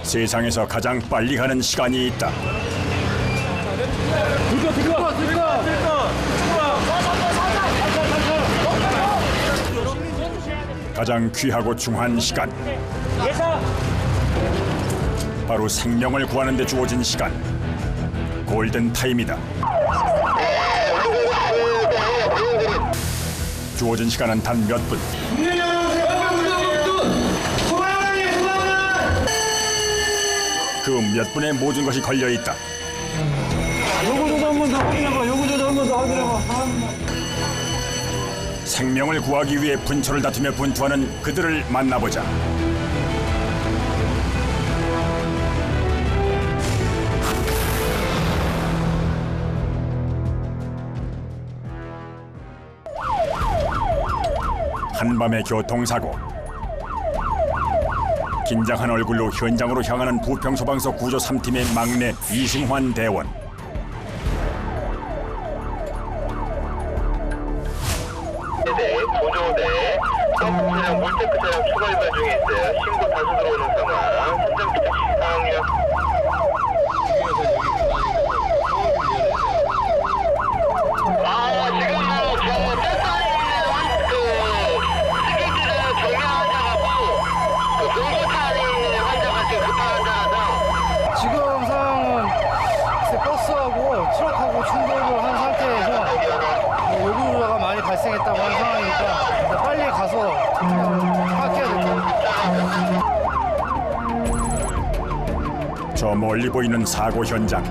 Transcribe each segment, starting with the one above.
세상에서 가장 빨리 가는 시간이 있다. 가장 귀하고 중한 시간. 바로 생명을 구하는 데 주어진 시간. 골든 타임이다. 주어진 시간은 단 몇 분. 그 몇 분에 모든 것이 걸려 있다. 요거도 한 번 더 확인해봐. 요거도 한 번 더 확인해봐. 생명을 구하기 위해 분초를 다투며 분투하는 그들을 만나보자. 한밤의 교통사고. 긴장한 얼굴로 현장으로 향하는 부평소방서 구조 3팀의 막내 이승환 대원. 보조대 차량 물체크 차량 추가 일반 중에 있어요. 신고 다수 들어오는 상황. 현장 비트 상황이요. 지금 상황은 버스하고 트럭하고 충돌을 한 상태에서 요구가 많이 발생했다고 하는 상황이니까 빨리 가서 파악해야 될 것 같아요. 저 멀리 보이는 사고 현장.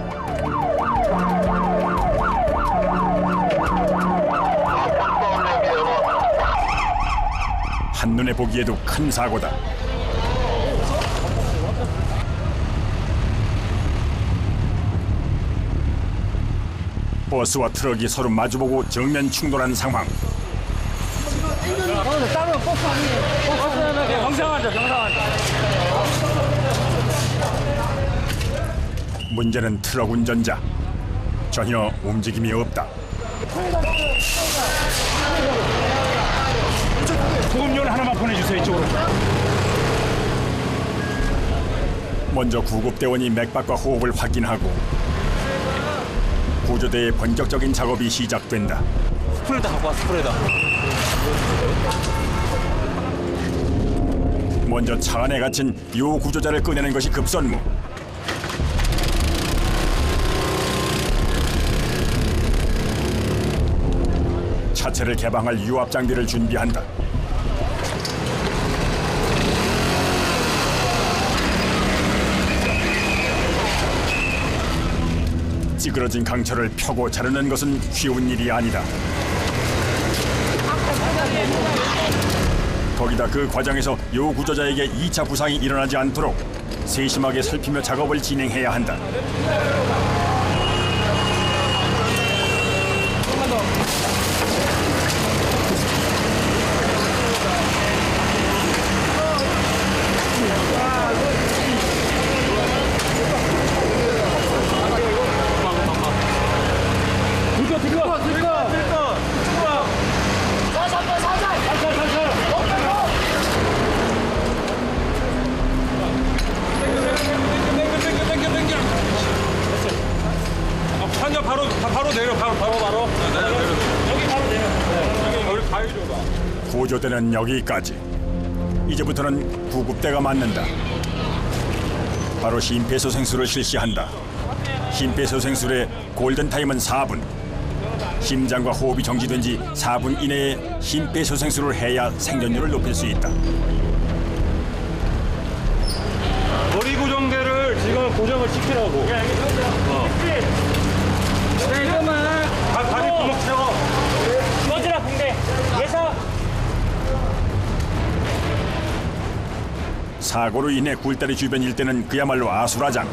한눈에 보기에도 큰 사고다. 버스와 트럭이 서로 마주보고 정면 충돌한 상황. 다른 버스 아니에요. 버스는 정상환자. 문제는 트럭 운전자. 전혀 움직임이 없다. 소음료를 하나만 보내주세요. 이쪽으로. 먼저 구급대원이 맥박과 호흡을 확인하고 구조대의 본격적인 작업이 시작된다. 스프레더 갖고 와. 스프레더. 먼저 차 안에 갇힌 요 구조자를 꺼내는 것이 급선무. 차체를 개방할 유압 장비를 준비한다. 찌그러진 강철을 펴고 자르는 것은 쉬운 일이 아니다. 거기다 그 과정에서 요 구조자에게 2차 부상이 일어나지 않도록 세심하게 살피며 작업을 진행해야 한다. 구조대는 여기까지. 이제부터는 구급대가 맞는다. 바로 심폐소생술을 실시한다. 심폐소생술의 골든타임은 4분. 심장과 호흡이 정지된 지 4분 이내에 심폐소생술을 해야 생존율을 높일 수 있다. 머리 고정대를 지금 고정을 시키라고. 다리 구멍 채워. 꺼지라 붕대. 예사. 사고로 인해 굴다리 주변 일대는 그야말로 아수라장.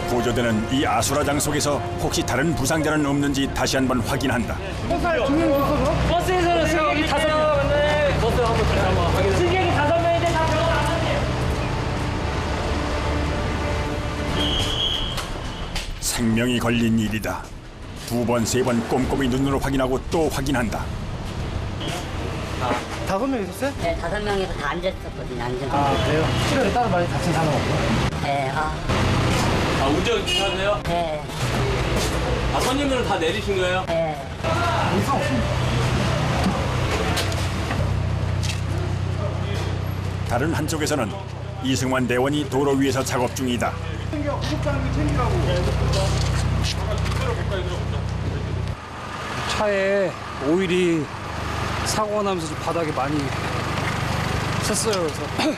구조대는 이 아수라장 속에서 혹시 다른 부상자는 없는지 다시 한번 확인한다. 버스에서는 승객이 5명. 버스 한번 잡아. 승객이 5명인데 다 병원 안 하니. 생명이 걸린 일이다. 두 번, 세 번 꼼꼼히 눈으로 확인하고 또 확인한다. 5명 있었어요? 네, 5명이서 다 앉았었거든요. 앉은 거. 아, 그래요? 실험에 따로 많이 다친 사람 없고요? 네, 운전 괜찮으세요? 네, 손님들은 다 내리신 거예요? 네. 이상 없습니다. 다른 한쪽에서는 이승환 대원이 도로 위에서 작업 중이다. 차에 오일이 사고가 나면서 좀 바닥에 많이 샜어요. 그래서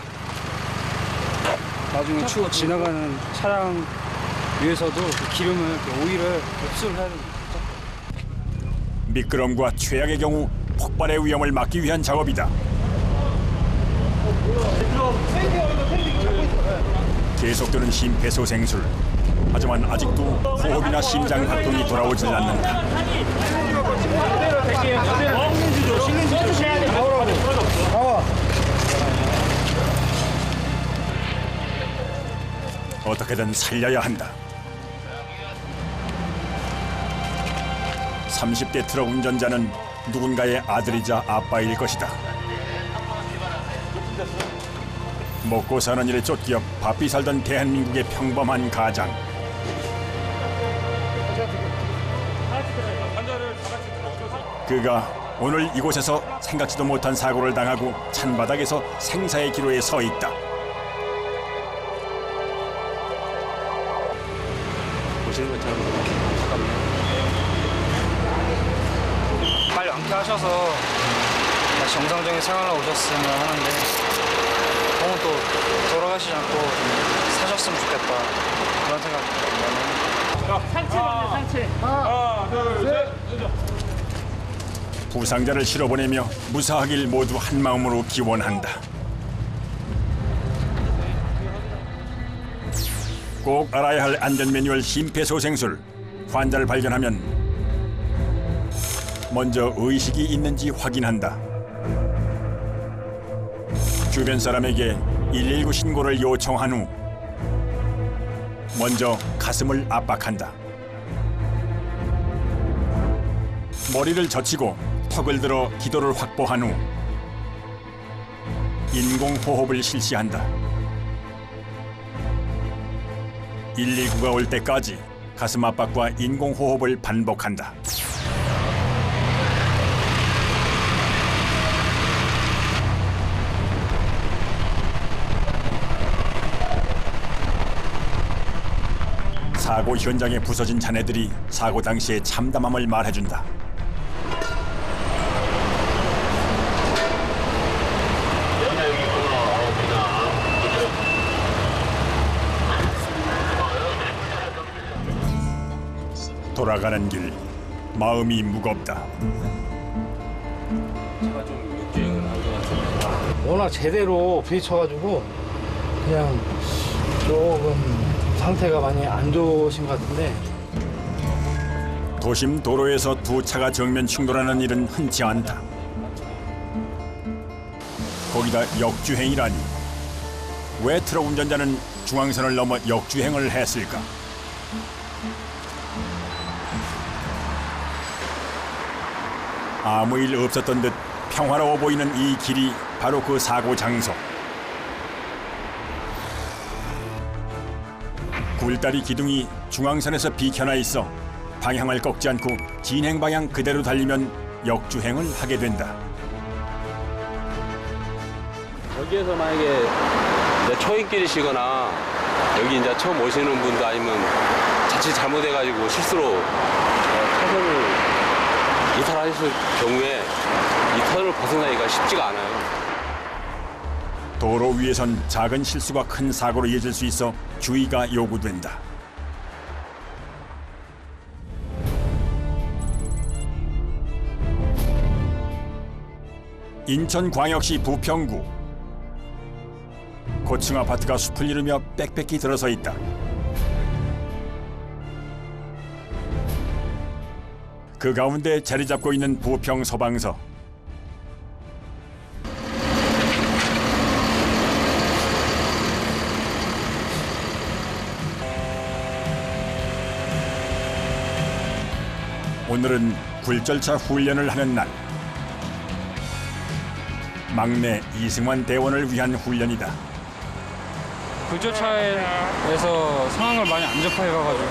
나중에 추후 지나가는 차량 위에서도 그 기름을, 그 오일을 흡수를 해야 됩니다. 미끄럼과 최악의 경우 폭발의 위험을 막기 위한 작업이다. 계속되는 심폐소생술. 하지만 아직도 호흡이나 심장 활동이 돌아오질 않는다. 어떻게든 살려야 한다. 30대 트럭 운전자는 누군가의 아들이자 아빠일 것이다. 먹고 사는 일에 쫓겨 바삐 살던 대한민국의 평범한 가장. 그가 오늘 이곳에서 생각지도 못한 사고를 당하고 찬바닥에서 생사의 기로에 서 있다. 보시는 것처럼 가깝네요. 빨리 완쾌하셔서 다시 정상적인 생활로 오셨으면 하는데 너무 또 돌아가시지 않고 좀 사셨으면 좋겠다 그런 생각이 들어요. 부상자를 실어보내며 무사하길 모두 한마음으로 기원한다. 꼭 알아야 할 안전 매뉴얼 심폐소생술. 환자를 발견하면 먼저 의식이 있는지 확인한다. 주변 사람에게 119 신고를 요청한 후 먼저 가슴을 압박한다. 머리를 젖히고 턱을 들어 기도를 확보한 후 인공호흡을 실시한다. 119가 올 때까지 가슴 압박과 인공호흡을 반복한다. 사고 현장에 부서진 자네들이 사고 당시의 참담함을 말해준다. 돌아가는 길, 마음이 무겁다. 제가 좀 역주행을 한 것 같은데. 워낙 제대로 부딪혀가지고 그냥 조금 상태가 많이 안 좋으신 것 같은데 도심 도로에서 두 차가 정면 충돌하는 일은 흔치 않다. 거기다 역주행이라니. 왜 트럭 운전자는 중앙선을 넘어 역주행을 했을까? 아무 일 없었던 듯 평화로워 보이는 이 길이 바로 그 사고 장소. 굴다리 기둥이 중앙선에서 비켜나 있어 방향을 꺾지 않고 진행 방향 그대로 달리면 역주행을 하게 된다. 여기에서 만약에 이제 초행길이시거나 여기 이제 처음 오시는 분도 아니면 자칫 잘못해가지고 실수로 차선을 이탈하실 경우에 이 턴을 벗어나기가 쉽지가 않아요. 도로 위에선 작은 실수가 큰 사고로 이어질 수 있어 주의가 요구된다. 인천광역시 부평구. 고층 아파트가 숲을 이루며 빽빽히 들어서 있다. 그 가운데 자리 잡고 있는 부평 소방서. 오늘은 굴절차 훈련을 하는 날. 막내 이승환 대원을 위한 훈련이다. 굴절차에서 상황을 많이 안 접해봐가지고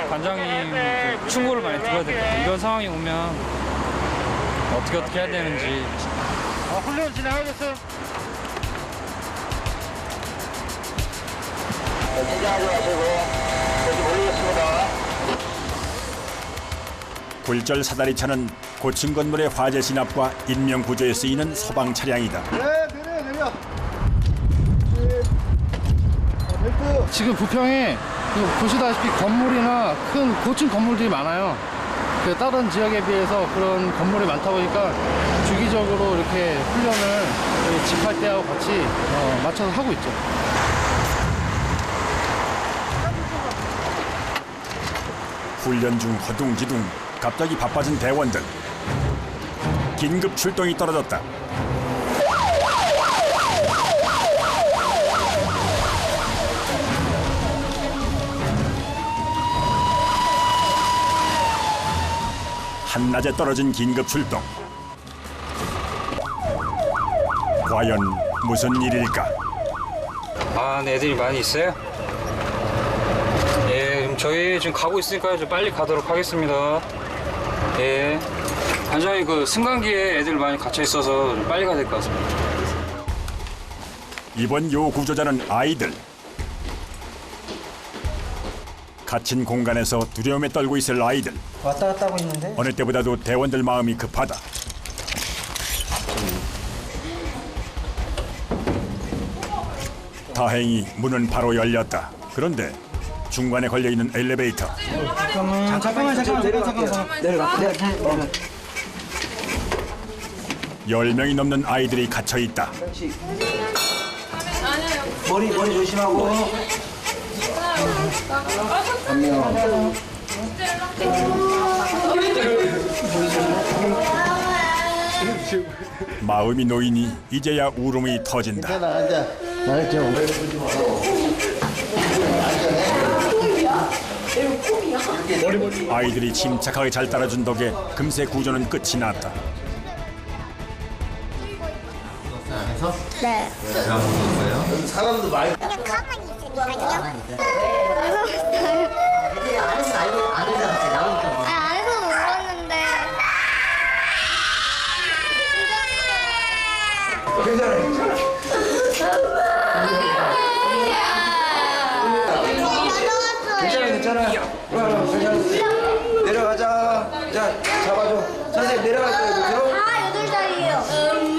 관장님 충고를 많이 들어야 되거든요. 이런 상황이 오면 어떻게 해야 되는지. 훈련 진행하겠어요? 긴장하지 마시고 여기 몰리겠습니다. 굴절 사다리차는 고층 건물의 화재 진압과 인명 구조에 쓰이는 소방 차량이다. 내려. 지금 부평에 보시다시피 건물이나 큰 고층 건물들이 많아요. 다른 지역에 비해서 그런 건물이 많다 보니까 주기적으로 이렇게 훈련을 저희 집할 때하고 같이 맞춰서 하고 있죠. 훈련 중 허둥지둥 갑자기 바빠진 대원들. 긴급 출동이 떨어졌다. 한낮에 떨어진 긴급 출동. 과연 무슨 일일까? 아, 네, 애들이 많이 있어요? 예, 그럼 저희 지금 가고 있으니까요. 좀 빨리 가도록 하겠습니다. 예. 관장님 그 승강기에 애들 많이 갇혀 있어서 좀 빨리 가야 될 것 같습니다. 이번 요 구조자는 아이들. 갇힌 공간에서 두려움에 떨고 있을 아이들. 왔다 갔다 하고 있는데? 어느 때보다도 대원들 마음이 급하다. 다행히 문은 바로 열렸다. 그런데 중간에 걸려있는 엘리베이터. 잠깐만 내려가. 10명이 넘는 아이들이 갇혀있다. 머리 조심하고. 마음이 놓이니 이제야 울음이 터진다. 앉아. 아이들이 침착하게 잘 따라준 덕에 금세 구조는 끝이 났다. 네. 사람도 많이. 안에서 놀랐는데. 괜찮아. 내려가자. 자, 잡아줘. 선생님 내려갈 거예요. 밑으로. 아, 8살이에요.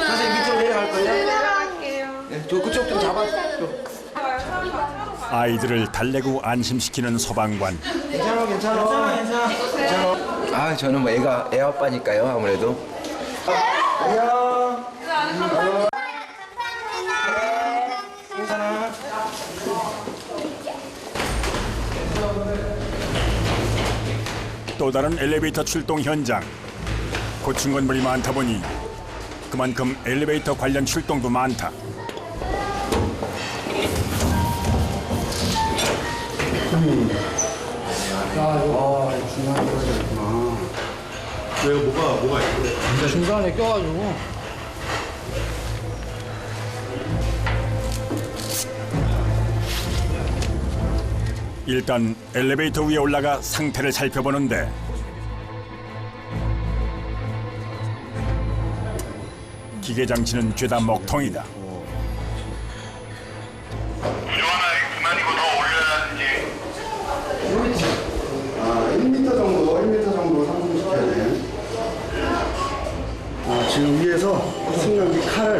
선생님 밑으로 내려갈 거예요. 내려갈게요. 네, 저 그쪽 좀 잡아줘. 아이들을 달래고 안심시키는 소방관. 괜찮아. 아 저는 뭐 애 아빠니까요 아무래도. 안녕. 또 다른 엘리베이터 출동 현장. 고층 건물이 많다 보니 그만큼 엘리베이터 관련 출동도 많다. 중간에 껴가지고. 일단 엘리베이터 위에 올라가 상태를 살펴보는데 기계 장치는 죄다 먹통이다. 조하나 그만이고 더 올려야지. 1m 정도 상승시켜야 돼. 지금 위에서 승강기 칼을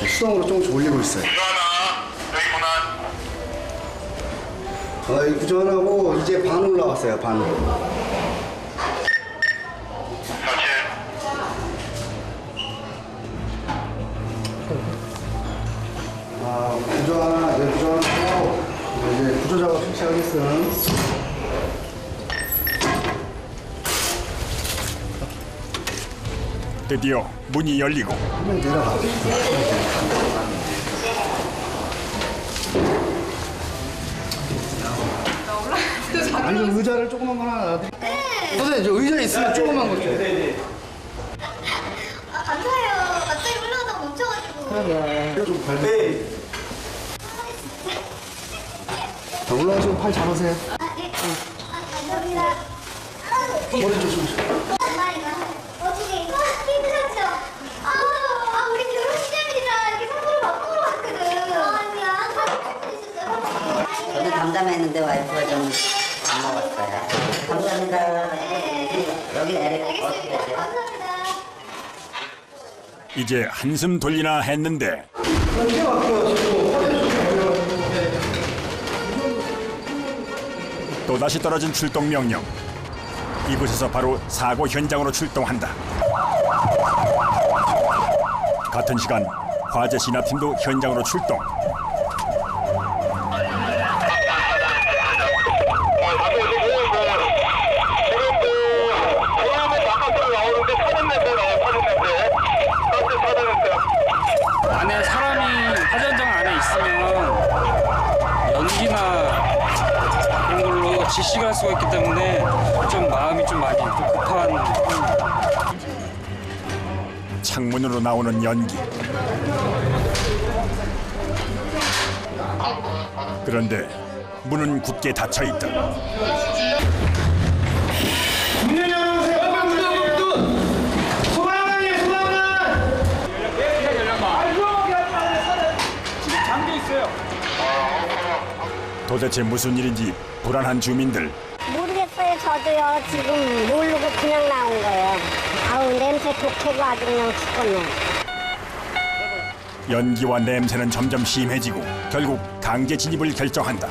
수동으로 조금씩 올리고 있어요. 조하나 여기 고난. 이 구전하고 이제 반 올라왔어요, 반. 설치. 구조 하나 하고 이제 구조 작업 시작하겠어요. 드디어 문이 열리고 한번 내려가. 아니면 의자를 조그만 거 하나 놔드릴게요. 선생님, 저 의자 있으면 조그만 거 좀. 아, 감사해요. 갑자기 올라가다가 멈춰가지고. 좀 밟. 자, 올라오시고 팔 잡으세요. 아, 네. 감사합니다. 머리 조심하세요. 엄마이가 어떻게 힘들었죠? 우리 결혼기념일이라 이렇게 선물을 막 먹으러 왔거든. 아니야. 저도 담담했는데 와이프가 좀 안 먹었어요. 감사합니다. 여기 내릴게요. 감사합니다. 이제 한숨 돌리나 했는데 또다시 떨어진 출동 명령. 이곳에서 바로 사고 현장으로 출동한다. 같은 시간 화재 진압팀도 현장으로 출동. 안에 사람이 화재 현장 안에 있으면 연기나 그런 걸로 지시가 할 수가 있기 때문에 좀 마음이 좀 많이 급한 창문으로 나오는 연기. 그런데 문은 굳게 닫혀 있다. 도대체 무슨 일인지 불안한 주민들. 모르겠어요. 저도요. 지금 모르고 그냥 나온 거예요. 아우, 냄새 독해고 아주 그냥 죽겠네. 연기와 냄새는 점점 심해지고 결국 강제 진입을 결정한다.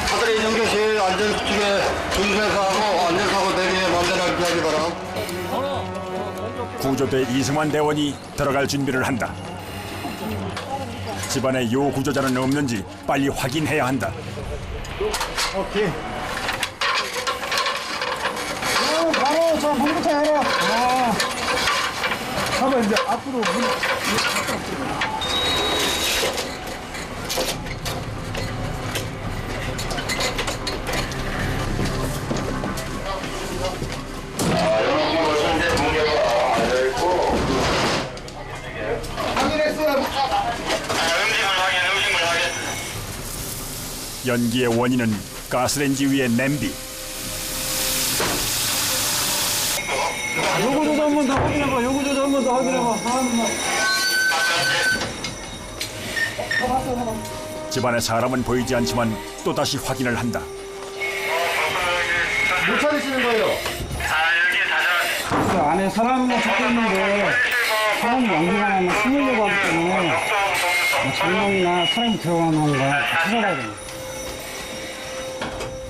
다들 인형교실 안전수칙에 준수해서 하고 안전사고 대비에 만전하게 하기 바람. 구조대 이승환 대원이 들어갈 준비를 한다. 집안에 요 구조자는 없는지 빨리 확인해야 한다. 오케이. 바로 저 문부터 열어. 하면 이제 앞으로 문. 연기의 원인은 가스레인지 위의 냄비. 요거 조절 한번 더 확인해봐. 요거 조절 한번 더 확인해봐. 집안에 사람은 보이지 않지만 또다시 확인을 한다. 못 찾으시는 거예요? 그 안에 사람이 적혀 있는데 사람이 연기가 나면 숨으려고 하기 때문에 장롱이나 사람이 들어가는 건가 찾아봐야 됩니다.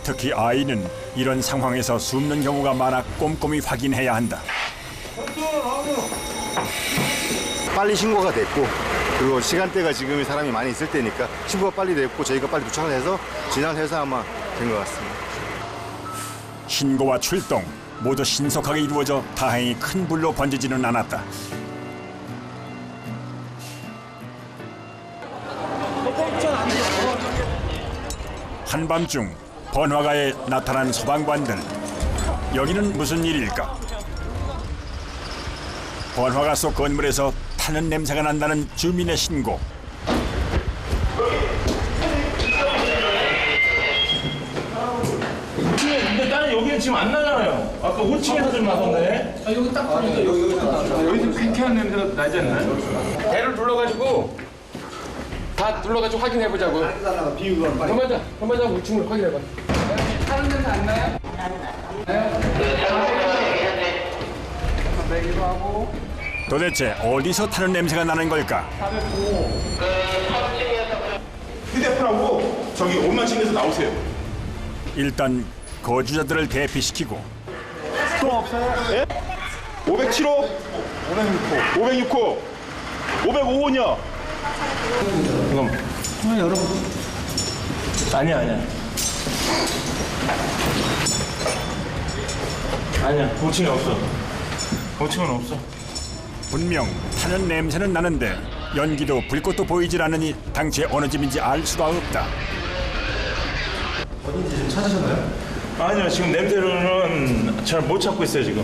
특히 아이는 이런 상황에서 숨는 경우가 많아 꼼꼼히 확인해야 한다. 빨리 신고가 됐고, 그리고 시간대가 지금 사람이 많이 있을 때니까 신고가 빨리 됐고 저희가 빨리 도착을 해서 진화를 해서 아마 된 것 같습니다. 신고와 출동 모두 신속하게 이루어져 다행히 큰 불로 번지지는 않았다. 한밤중 번화가에 나타난 소방관들. 여기는 무슨 일일까? 번화가 속 건물에서 타는 냄새가 난다는 주민의 신고. 근데 나는 여기는 지금 안 나잖아요. 아까 5층에서 좀 나던데. 여기 딱 보니까 여기서 쾌쾌한 냄새가 나지 않나요? 배를 둘러가지고 다 둘러가지고 확인해보자고. 현반장 5층을 확인해봐. 다른 데는 안 나요? 도대체 어디서 타는 냄새가 나는 걸까? 휴대폰하고 저기 온만층에서 나오세요. 일단 거주자들을 대피시키고 또 없어요? 예? 507호? 506호? 505호냐? 이건 아니야. 아니야. 5층에 없어. 5층은 없어. 분명 타는 냄새는 나는데 연기도 불꽃도 보이질 않으니 당최 어느 집인지 알 수가 없다. 어딘지 좀 찾으셨나요? 아니요, 지금 냄새로는 잘 못 찾고 있어요, 지금.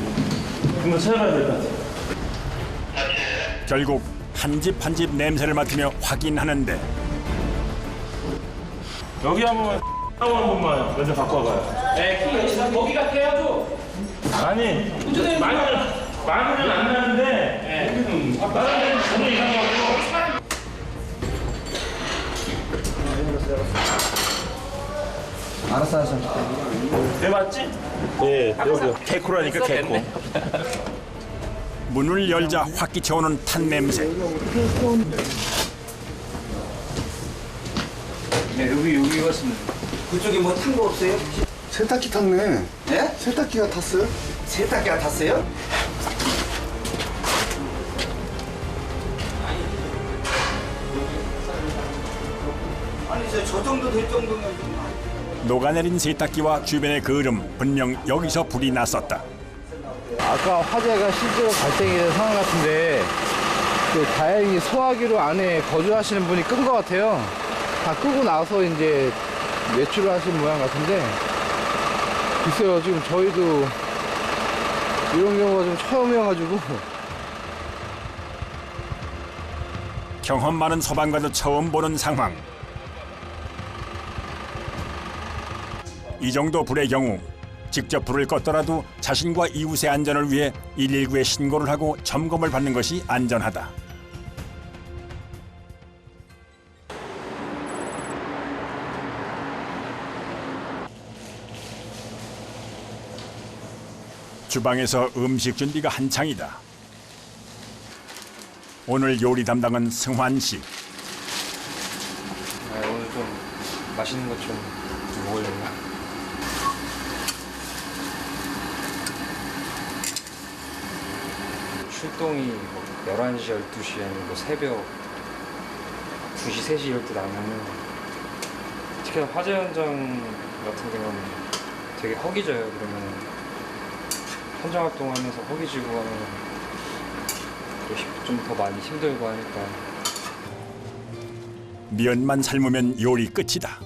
한번 찾아봐야 될 것 같아요. 결국 한 집 한 집 냄새를 맡으며 확인하는데 여기 한번 한 번만 먼저 갖고 와봐요. 네, 거기가 태워줘. 아니, 많이는 안 나는데 여기는 다른 데는 전혀 이상하고. 알았어, 알았어. 네, 맞지? 네, 여기 개코라니까 개코. 문을 열자 확 끼쳐오는 탄 냄새. 네, 여기 왔습니다. 그쪽에 뭐 탄 거 없어요? 세탁기 탔네. 네? 세탁기가 탔어요? 세탁기가 탔어요? 아니, 저 정도 될 정도면 좀. 녹아내린 세탁기와 주변의 거름, 분명 여기서 불이 났었다. 아까 화재가 실제로 발생이 된 상황 같은데 다행히 소화기로 안에 거주하시는 분이 끈 것 같아요. 다 끄고 나서 이제 외출을 하신 모양 같은데 글쎄요, 지금 저희도 이런 경우가 좀 처음이어가지고 경험 많은 소방관도 처음 보는 상황. 이 정도 불의 경우 직접 불을 껐더라도 자신과 이웃의 안전을 위해 119에 신고를 하고 점검을 받는 것이 안전하다. 주방에서 음식 준비가 한창이다. 오늘 요리 담당은 승환 씨. 오늘 좀 맛있는 것 좀 먹으려고. 출동이 11시, 12시 아니면 뭐 새벽 2시, 3시 이럴 때 나면은 특히 화재 현장 같은 경우는 되게 허기져요. 그러면 현장 활동하면서 허기지고 하면 좀 더 많이 힘들고 하니까. 면만 삶으면 요리 끝이다.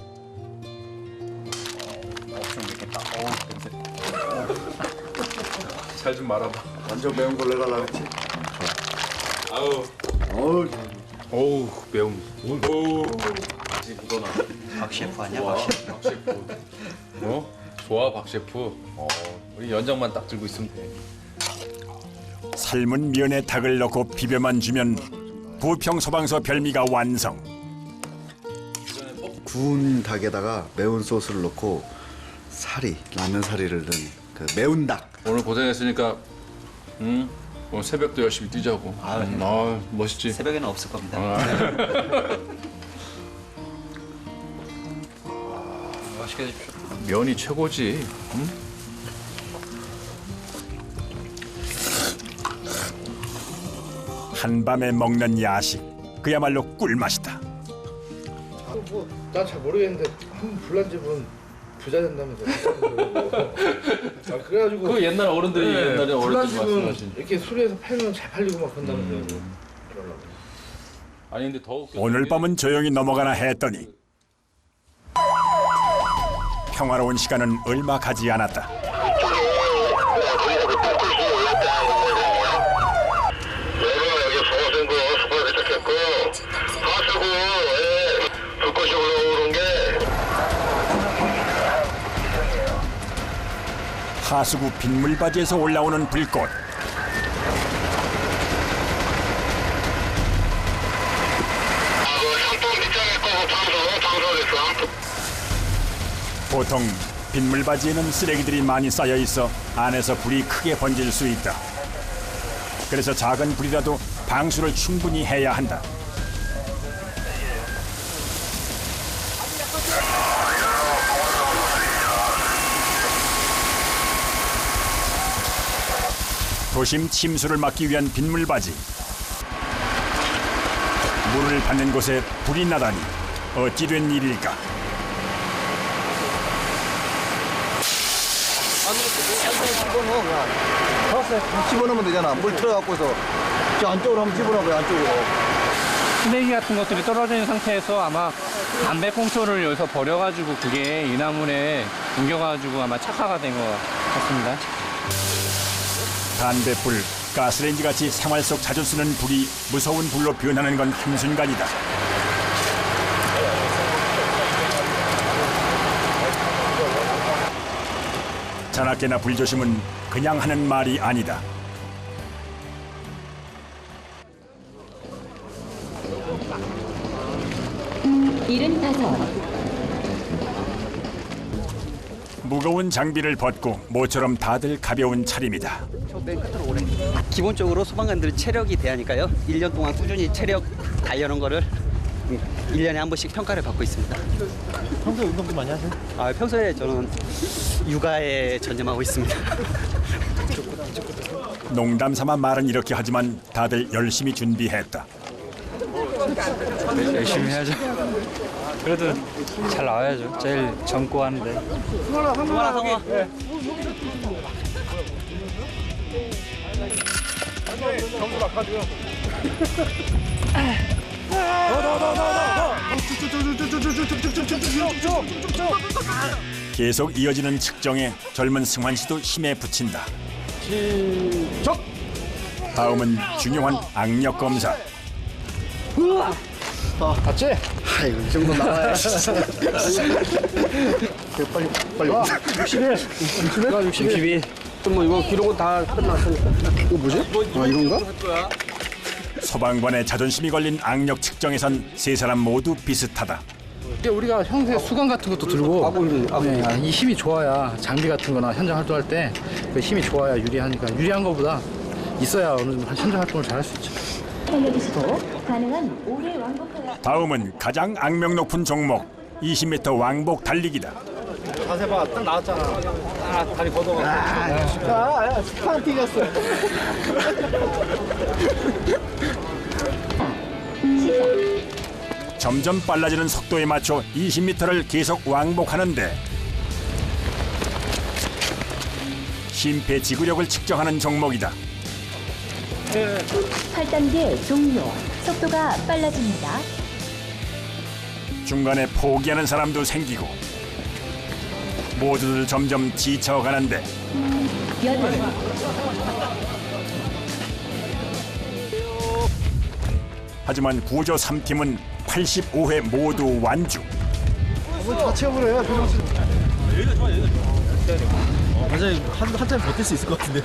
잘 좀 말아봐. 완전 매운 걸 내달라 그랬지? 어우 매운. 오. 박 셰프 아니야, 박 셰프? 박 셰프. 좋아, 박 셰프. 우리 연장만 딱 들고 있으면 돼. 삶은 면에 닭을 넣고 비벼만 주면 부평 소방서 별미가 완성. 구운 닭에다가 매운 소스를 넣고 라면 사리를 넣은 그 매운 닭. 오늘 고생했으니까 오늘 새벽도 열심히 뛰자고. 멋있지? 새벽에는 없을 겁니다. 맛있게 드십시오. 면이 최고지. 한밤에 먹는 야식, 그야말로 꿀맛이다. 난 잘 모르겠는데 한 번 불난 집은 부자 된다면서. 그래가지고 그 옛날 어른들이 옛날에 불난 어른들이 집은 말씀하신. 이렇게 수리해서 팔면 잘 팔리고 막 그런다면서요. 그러려고. 아니 근데 더욱 오늘 밤은 조용히 넘어가나 했더니 평화로운 시간은 얼마 가지 않았다. 하수구 빗물바지에서 올라오는 불꽃. 보통 빗물바지에는 쓰레기들이 많이 쌓여 있어 안에서 불이 크게 번질 수 있다. 그래서 작은 불이라도 방수를 충분히 해야 한다. 도심 침수를 막기 위한 빗물바지. 물을 받는 곳에 불이 나다니 어찌 된 일일까? 집어넣어 그냥. 알았어요. 집어넣으면 되잖아. 물 틀어갖고서 저 안쪽으로 한번 집어넣어봐요. 안쪽으로. 쓰레기 같은 것들이 떨어져 있는 상태에서 아마 담배꽁초를 여기서 버려가지고 그게 이 나물에 옮겨가지고 아마 착화가 된 것 같습니다. 담뱃불, 가스레인지 같이 생활 속 자주 쓰는 불이 무서운 불로 변하는 건 한순간이다. 자나깨나 불조심은 그냥 하는 말이 아니다. 무거운 장비를 벗고 모처럼 다들 가벼운 차림이다. 기본적으로 소방관들은 체력이 돼야니까요. 1년 동안 꾸준히 체력 달려는 거를 1년에 한 번씩 평가를 받고 있습니다. 평소에 운동도 많이 하세요? 평소에 저는 육아에 전념하고 있습니다. 농담 삼아 말은 이렇게 하지만 다들 열심히 준비했다. 열심히 해야죠. 그래도 잘 나와야죠. 제일 젊고 하는데. 성원아, 성원. 점수 바꿔줘요. 계속 이어지는 측정에 젊은 승환 씨도 힘에 붙인다. 시작. 다음은 중요한 악력 검사. 봤지? 아이고 이 정도 나와야. 빨리. 62. 뭐 이거 기록은 다 끝났으니까. 이거 뭐지? 이건가? 소방관의 자존심이 걸린 악력 측정에선 세 사람 모두 비슷하다. 우리가 평소에 수건 같은 것도 들고 이 힘이 좋아야 장비 같은 거나 현장 활동할 때 그 힘이 좋아야 유리하니까 유리한 거보다 있어야 어느 정도 현장 활동을 잘할 수 있죠. 다음은 가장 악명 높은 종목 20m 왕복 달리기다. 자세 봐, 딱 나왔잖아. 다리 걷어가. 야, 스파는 뛰겼어. 점점 빨라지는 속도에 맞춰 20m를 계속 왕복하는데 심폐지구력을 측정하는 종목이다. 8단계 종료. 속도가 빨라집니다. 중간에 포기하는 사람도 생기고 모두들 점점 지쳐가는데 하지만 구조 3팀은 85회 모두 완주. 다 채워버려요. 완전히 한참 버틸 수 있을 것 같은데.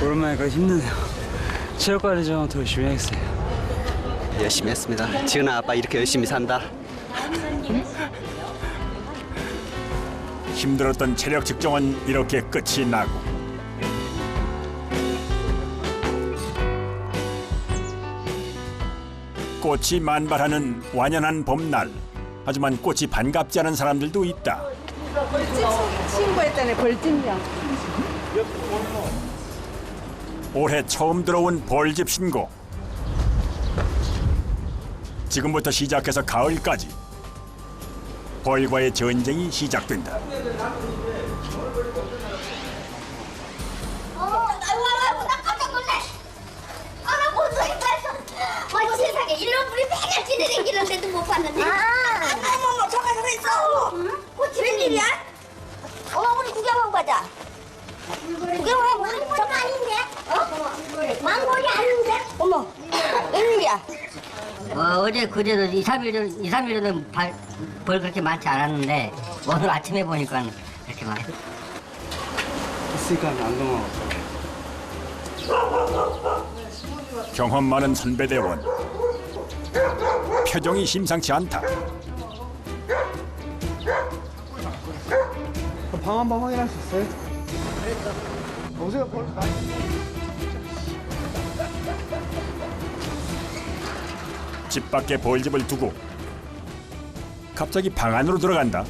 오랜만에 가 힘드네요. 체력 관리 좀 더 열심히 해야겠어요. 열심히 했습니다. 지은아 아빠 이렇게 열심히 산다. 힘들었던 체력 측정은 이렇게 끝이 나고 꽃이 만발하는 완연한 봄날. 하지만 꽃이 반갑지 않은 사람들도 있다. 벌집 신고했다네. 벌집요. 올해 처음 들어온 벌집 신고. 지금부터 시작해서 가을까지 벌과의 전쟁이 시작된다. 나 깜짝 놀래. 나 못 살겠어. 세상에 이런 분이 매일 지내다니는데도 못 봤는데. 어머머, 저가 저기 있어. 꽃이 웬일이야? 우리 구경하고 가자. 구경하고 저거 아닌데? 망고리 아닌데? 어머, 웬일이야? 어제 그제도 2, 3일 전에 벌 그렇게 많지 않았는데 오늘 아침에 보니까 이렇게 많아. 있으니까 안 경험 많은 선배대원. 표정이 심상치 않다. 방 한번 확인할 수 있어요? 오세요. 집 밖에 벌집을 두고 갑자기 방 안으로 들어간다.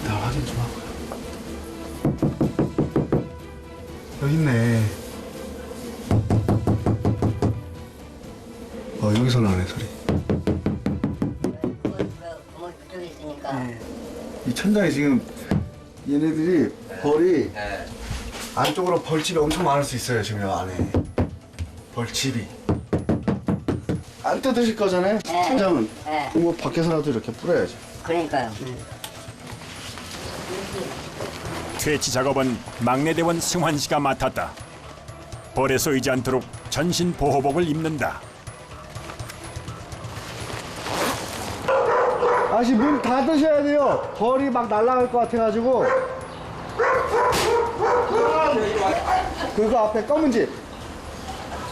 나 확인 좀 하고요. 여기 있네. 여기서 나네 소리. 이 천장에 지금 얘네들이 벌이 안쪽으로 벌집이 엄청 많을 수 있어요. 지금 이 안에 벌집이 안 뜯으실 거잖아요. 천장은 뭐 밖에서라도 이렇게 뿌려야죠. 그러니까요. 퇴치 작업은 막내 대원 승환 씨가 맡았다. 벌에 쏘이지 않도록 전신 보호복을 입는다. 아저씨 문 닫으셔야 돼요. 벌이 막 날아갈 것 같아가지고. 그거 앞에 검은 집.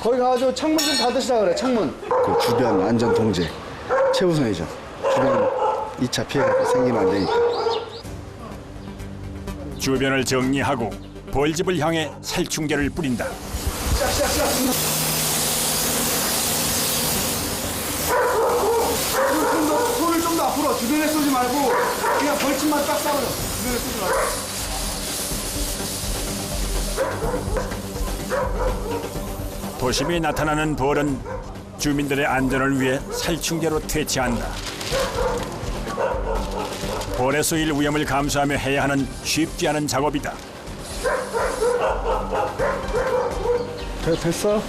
거기 가가지고 창문 좀 닫으시라 그래. 창문. 그 주변 안전 통제 최우선이죠. 주변 2차 피해가 생기면 안 되니까. 주변을 정리하고 벌집을 향해 살충제를 뿌린다. 손을 좀 더 앞으로 주변에 쏘지 말고 그냥 벌집만 딱 쏴버려. 주변에 쏘지 말고. 도심에 나타나는 벌은 주민들의 안전을 위해 살충제로 퇴치한다. 벌에 쏘일 위험을 감수하며 해야 하는 쉽지 않은 작업이다. 됐어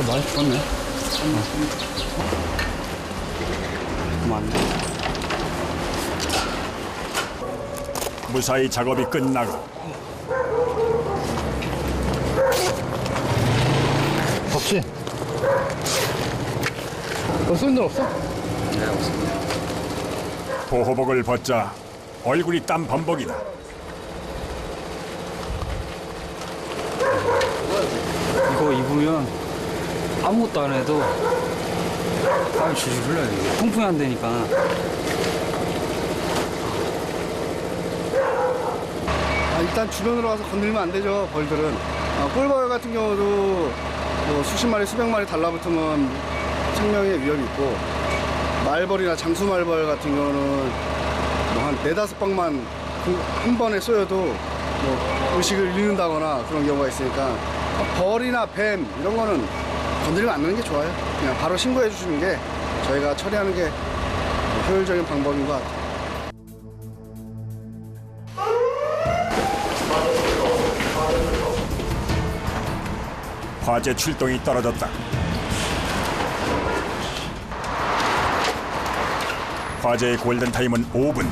많이 죽었네. 그만. 무사히 작업이 끝나고 없지? 쏜 일 없어? 네, 없습니다. 보호복을 벗자 얼굴이 땀 범벅이다. 이거 입으면 아무것도 안 해도 땀이 줄줄 흘러요. 이게 통풍이 안 되니까. 일단 주변으로 가서 건들면 안 되죠. 벌들은. 꿀벌 같은 경우도 뭐 수십 마리 수백 마리 달라붙으면 생명의 위험이 있고, 말벌이나 장수말벌 같은 경우는 뭐 한 4-5방만 한 번에 쏘여도 뭐 의식을 잃는다거나 그런 경우가 있으니까 벌이나 뱀 이런 거는 건드리면 안 되는 게 좋아요. 그냥 바로 신고해 주시는 게 저희가 처리하는 게 효율적인 방법인 것 같아요. 화재 출동이 떨어졌다. 화재의 골든타임은 5분.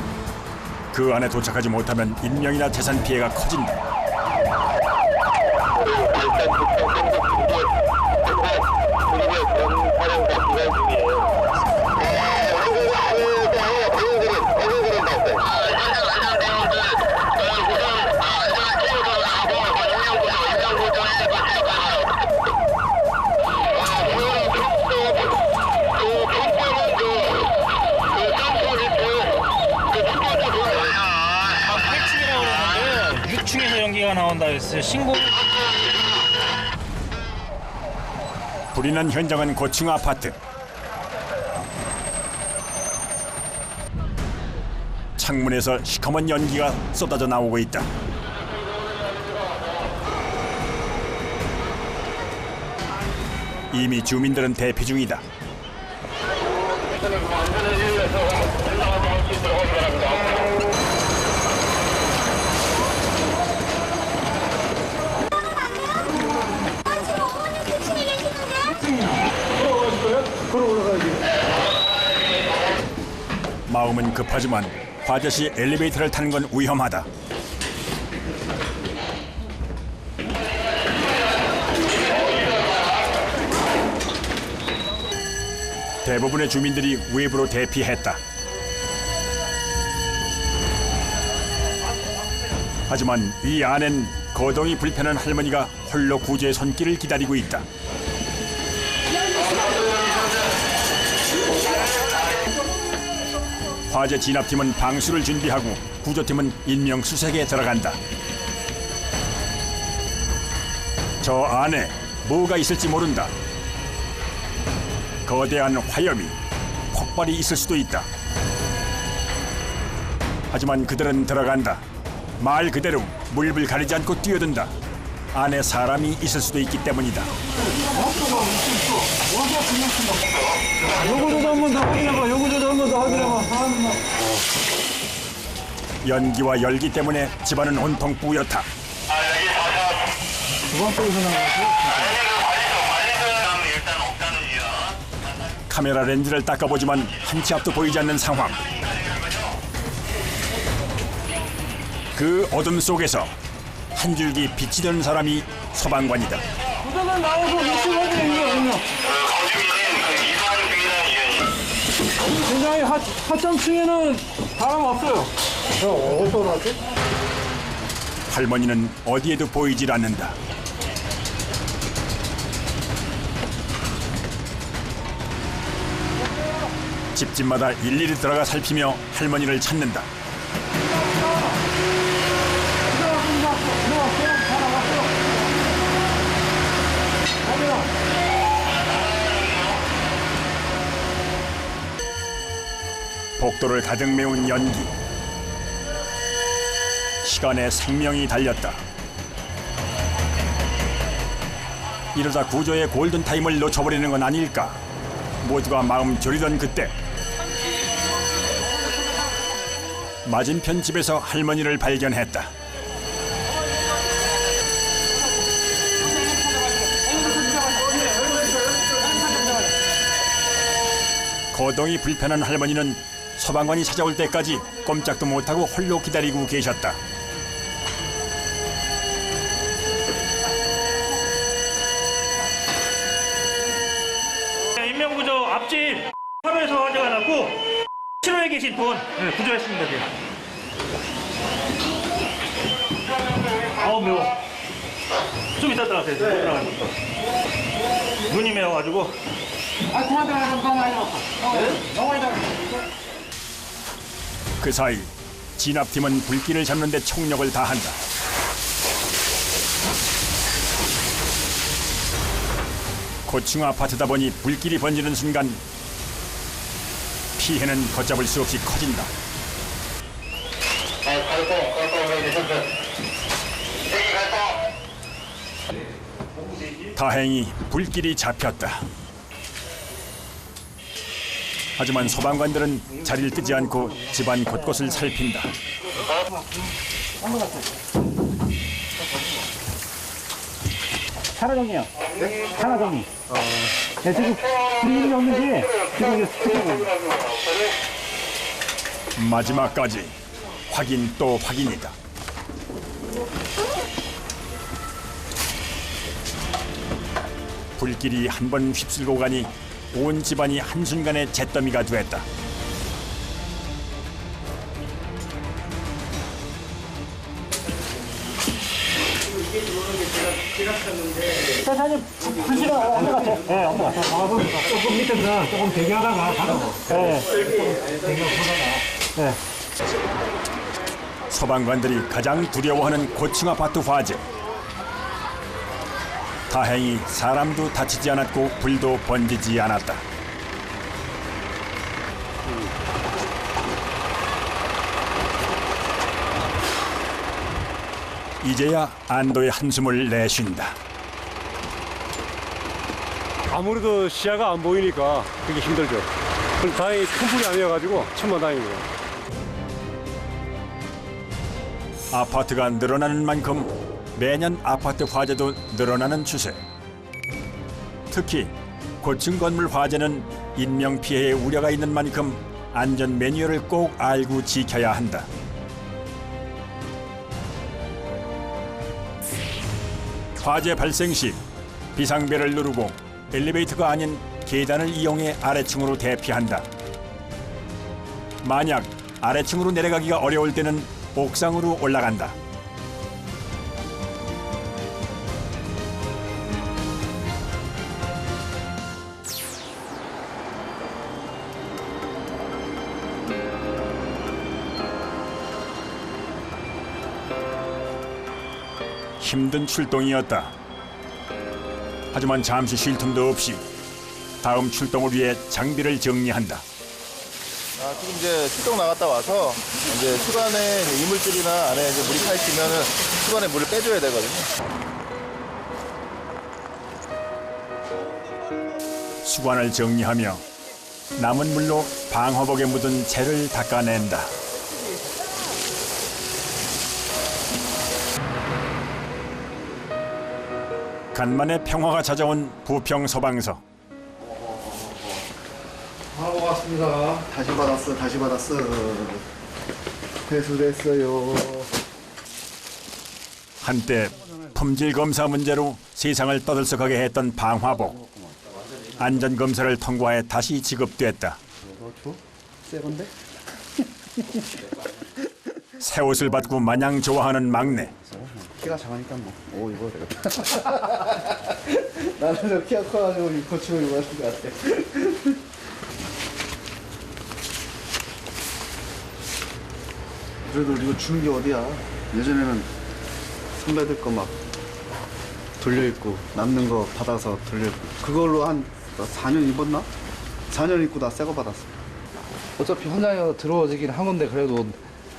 그 안에 도착하지 못하면 인명이나 재산 피해가 커진다. 나온다 했어요. 신고. 불이 난 현장은 고층 아파트. 창문에서 시커먼 연기가 쏟아져 나오고 있다. 이미 주민들은 대피 중이다. 마음은 급하지만 화재 시 엘리베이터를 타는 건 위험하다. 대부분의 주민들이 외부로 대피했다. 하지만 이 안엔 거동이 불편한 할머니가 홀로 구조의 손길을 기다리고 있다. 화재 진압팀은 방수를 준비하고 구조팀은 인명수색에 들어간다. 저 안에 뭐가 있을지 모른다. 거대한 화염이, 폭발이 있을 수도 있다. 하지만 그들은 들어간다. 말 그대로 물불 가리지 않고 뛰어든다. 안에 사람이 있을 수도 있기 때문이다. 요거도 한번 더 확인해봐. 요거도 한번 더 확인해봐. 연기와 열기 때문에 집안은 온통 뿌옇다. 카메라 렌즈를 닦아보지만 한 치 앞도 보이지 않는 상황. 그 어둠 속에서 한 줄기 빛이 되는 사람이 소방관이다. 우선은 나오고 미친 어디에요? 굉장히 하천층에는 사람 없어요. 어디서 나왔지? 할머니는 어디에도 보이질 않는다. 집집마다 일일이 들어가 살피며 할머니를 찾는다. 복도를 가득 메운 연기. 시간에 생명이 달렸다. 이러다 구조의 골든타임을 놓쳐버리는 건 아닐까. 모두가 마음 졸이던 그때 맞은편 집에서 할머니를 발견했다. 거동이 불편한 할머니는 소방관이 찾아올 때까지 꼼짝도 못하고 홀로 기다리고 계셨다. 인명구조 앞집 화로에서 환자가 났고 치료에 계신 분 구조했습니다. 아우 매워. 좀 이따 들어가세요. 눈이 매워가지고. 그 사이 진압팀은 불길을 잡는 데 총력을 다한다. 고층 아파트다 보니 불길이 번지는 순간 피해는 걷잡을 수 없이 커진다. 다행히 불길이 잡혔다. 하지만 소방관들은 자리를 뜨지 않고 집안 곳곳을 살핀다. 산화정리요. 네? 산화정리. 네, 지금 불이 없는지 지금 이게 마지막까지 확인 또 확인이다. 불길이 한 번 휩쓸고 가니 온 집안이 한순간에 잿더미가 됐다. 사장님, 불씨가 언제 갔어요? 네, 언제 갔어요? 조금 밑에서 조금 대기하다가 가서. 네. 네. 소방관들이 가장 두려워하는 고층 아파트 화재. 다행히 사람도 다치지 않았고 불도 번지지 않았다. 이제야 안도의 한숨을 내쉰다. 아무래도 시야가 안 보이니까 그게 힘들죠. 그럼 다행히 큰 불이 아니어가지고 천만다행이에요. 아파트가 늘어나는 만큼 매년 아파트 화재도 늘어나는 추세. 특히 고층 건물 화재는 인명피해의 우려가 있는 만큼 안전 매뉴얼을 꼭 알고 지켜야 한다. 화재 발생 시 비상벨을 누르고 엘리베이터가 아닌 계단을 이용해 아래층으로 대피한다. 만약 아래층으로 내려가기가 어려울 때는 옥상으로 올라간다. 힘든 출동이었다. 하지만 잠시 쉴 틈도 없이 다음 출동을 위해 장비를 정리한다. 지금 이제 출동 나갔다 와서 이제 수관에 이물질이나 안에 이제 물이 차 있으면은 수관에 물을 빼줘야 되거든요. 수관을 정리하며 남은 물로 방화복에 묻은 재를 닦아낸다. 간만에 평화가 찾아온 부평 소방서. 하고 왔습니다. 다시 받았어. 회수됐어요. 한때 품질 검사 문제로 세상을 떠들썩하게 했던 방화복. 안전 검사를 통과해 다시 지급됐다. 새 건데? 새 옷을 받고 마냥 좋아하는 막내. 키가 작으니까 뭐. 오, 이거 되겠다. 나는 저 키가 커가지고 이 코치로 입어야 될 것 같아. 그래도 이거 주는 게 어디야? 예전에는 선배들 거 막 돌려입고 남는 거 받아서 돌려입고 그걸로 한 4년 입었나? 4년 입고 다 새 거 받았어. 어차피 현장에서 들어오지긴 한 건데 그래도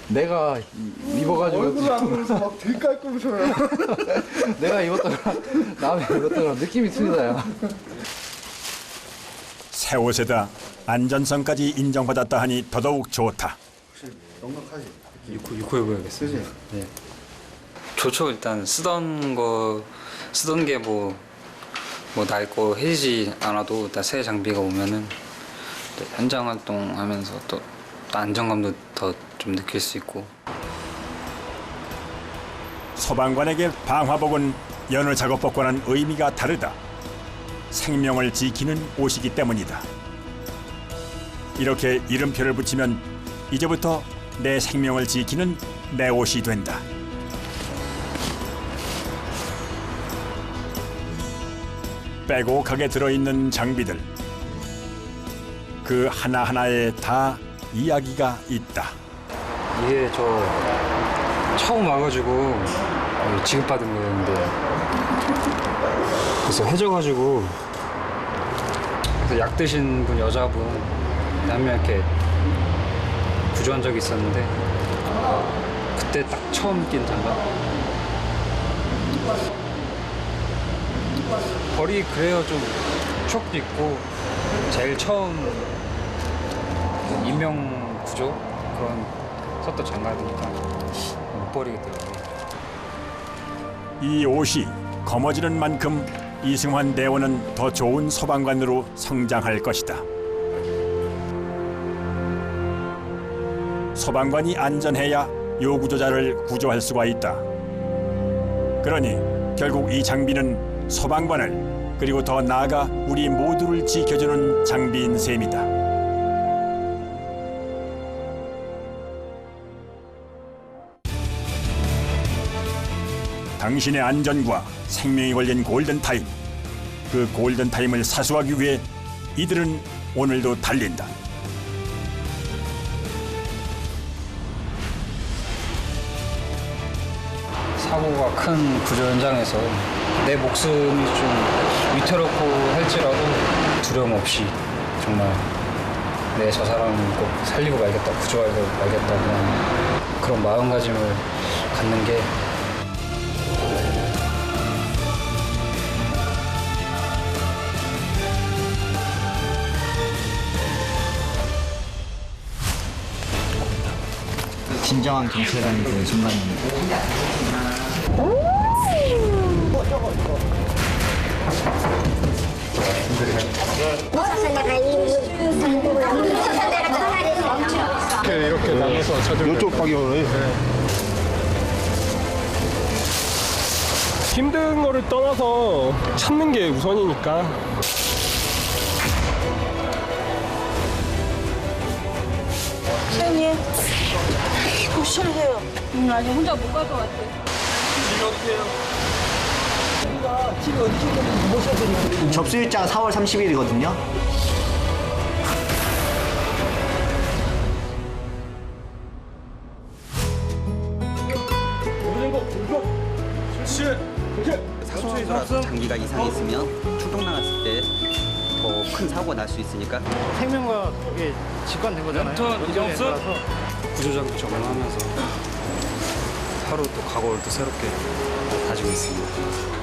내가 입어가지고 얼굴을 안 보면서 막 되게 깔끔해져요. 내가 입었다가 남이 입었다가 느낌이 틀리다요. 새 옷에다 안전성까지 인정받았다 하니 더더욱 좋다. 넉넉하지? 6호 입어야겠어요. 그지? 네. 좋죠. 일단 쓰던 게 뭐 낡고 해지지 않아도 일단 새 장비가 오면은 또 현장 활동하면서 또 안정감도 더 좀 느낄 수 있고. 소방관에게 방화복은 여느 작업복과는 의미가 다르다. 생명을 지키는 옷이기 때문이다. 이렇게 이름표를 붙이면 이제부터 내 생명을 지키는 내 옷이 된다. 빼곡하게 들어있는 장비들. 그 하나하나에 다 이야기가 있다. 이게 저 처음 와가지고 지급받은 거였는데 그래서 해져가지고 그래서 약 드신 분 여자분 한 명 이렇게 구조한 적이 있었는데 그때 딱 처음 낀 장갑. 벌이 그래요. 좀 추억도 있고 제일 처음 인명 구조 그런 썼던 장갑이니까 못 버리겠더라고요. 이 옷이 검어지는 만큼 이승환 대원은 더 좋은 소방관으로 성장할 것이다. 소방관이 안전해야 요구조자를 구조할 수가 있다. 그러니 결국 이 장비는 소방관을 그리고 더 나아가 우리 모두를 지켜주는 장비인 셈이다. 당신의 안전과 생명이 걸린 골든타임. 그 골든타임을 사수하기 위해 이들은 오늘도 달린다. 사고가 큰 구조 현장에서 내 목숨이 좀 위태롭고 할지라도 두려움 없이 정말 내 저 사람을 꼭 살리고 말겠다, 구조하고 말겠다 그런 마음가짐을 갖는 게 진정한 경찰관이 된 순간입니다. 이렇게 나눠서 찾을 이쪽 방향으로 힘든 거를 떠나서 찾는 게 우선이니까. 선생님, 이거 실해요. 아니 혼자 못 갈 것 같아. 집이 어디서 모셔드리고 접수일자가 4월 30일이거든요. 사소하더라도 장비가 이상이 있으면 출동 나갔을 때 더 큰 사고가 날 수 있으니까 생명과 이게 직관된 거잖아요. 랜턴 없어? 구조장비 적용하면서 하루 또 각오를 또 새롭게 다지고 있습니다.